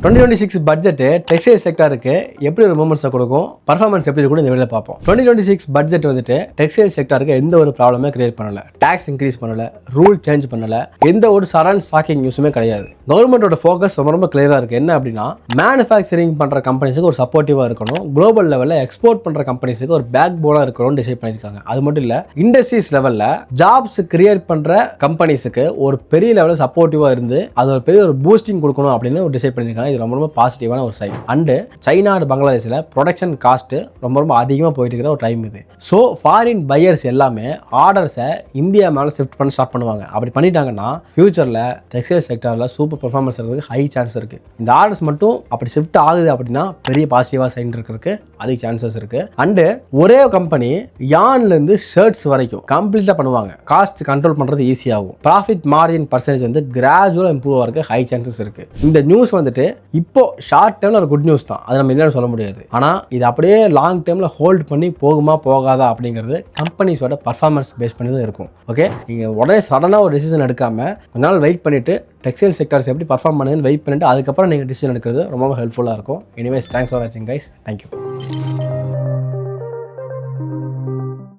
2026 budget textile செக்டாருக்கு எப்படி ஒரு மூமெண்ட்ஸை கொடுக்கும், பர்ஃபார்மன்ஸ் எப்படி இருக்கும் இந்த வீடியோவில் பார்ப்போம். 2026 பட்ஜெட் வந்துட்டு டெக்ஸ்டைல் செக்டாருக்கு எந்த ஒரு ப்ராப்ளமே கிரியேட் பண்ணல, டாக்ஸ் இன்க்ரீஸ் பண்ணல, ரூல் சேஞ்ச் பண்ணல, எந்த ஒரு சடன் ஷாக்கிங் நியூஸுமே கிடையாது. கவர்மெண்டோட ஃபோக்கஸ் ரொம்ப கிளியராக இருக்கு. என்ன அப்படின்னா, மேனுஃபேக்சரிங் பண்ற கம்பெனிஸுக்கு ஒரு சப்போர்ட்டிவா இருக்கணும், குளோபல் லெவலில் எக்ஸ்போர்ட் பண்ற கம்பெனிஸுக்கு ஒரு பேக் போனா இருக்கணும்னு டிசைட் பண்ணியிருக்காங்க. அது மட்டும் இல்ல, இண்டஸ்ட்ரீஸ் லெவலில் ஜாப்ஸ் கிரியேட் பண்ற கம்பெனிஸுக்கு ஒரு பெரிய லெவலில் சப்போர்ட்டிவா இருந்து அது ஒரு பெரிய ஒரு பூஸ்டிங் கொடுக்கணும் அப்படின்னு டிசைட் பண்ணியிருக்காங்க. இது ரொம்ப பாசிட்டிவான ஒரு சைட். அண்ட் சைனா அண்ட் பங்களாதேஷில் ப்ரொடக்ஷன் காஸ்ட் ரொம்ப அதிகமாக போயிட்டு இருக்கிற ஒரு டைம் இது. ஸோ ஃபாரின் பையர்ஸ் எல்லாமே ஆர்டர்ஸை இந்தியா மேலே ஷிஃப்ட் பண்ண ஸ்டார்ட் பண்ணுவாங்க. அப்படி பண்ணிட்டாங்கன்னா ஃபியூச்சரில் டெக்ஸ்டைல் செக்டரில் சூப்பர் பெர்ஃபார்மன்ஸ் இருக்கிறதுக்கு ஹை சான்ஸ் இருக்குது. இந்த ஆர்டர்ஸ் மட்டும் அப்படி ஷிஃப்ட் ஆகுது அப்படின்னா பெரிய பாசிட்டிவாக சைன் இருக்கிறதுக்கு அதிக சான்சஸ் இருக்குது. அண்டு ஒரே கம்பெனி யான்லேருந்து ஷர்ட்ஸ் வரைக்கும் கம்ப்ளீட்டாக பண்ணுவாங்க. காஸ்ட் கண்ட்ரோல் பண்ணுறது ஈஸியாகும். ப்ராஃபிட் மார்ஜின் பர்சன்டேஜ் வந்து கிராஜுவலாக இம்ப்ரூவ் ஆகிறதுக்கு ஹை சான்சஸ் இருக்குது. இந்த நியூஸ் வந்துட்டு இப்போ ஷார்ட் டைம்ல ஒரு குட் நியூஸ் தான், அது நம்ம என்னன்னு சொல்ல முடியாது. ஆனால் இது அப்படியே லாங் டைம்ல ஹோல்ட் பண்ணி போகுமா போகாதா அப்படிங்கிறது கம்பெனிஸோட பர்ஃபார்மன்ஸ் பேஸ் பண்ணி தான் இருக்கும். ஓகே, நீங்கள் உடனே சடனாக ஒரு டிசிஷன் எடுக்காம கொஞ்ச நாள் வெயிட் பண்ணிட்டு டெக்ஸ்டைல் செக்டர்ஸ் எப்படி பர்ஃபார்ம் பண்ணுதுன்னு வெயிட் பண்ணிட்டு அதுக்கப்புறம் நீங்கள் டிசிஷன் எடுக்கிறது ரொம்ப ஹெல்ப்ஃபுல்லாக இருக்கும். எனிவேஸ், தேங்க்ஸ் ஃபார் வாட்சிங் கைஸ். தேங்க்யூ.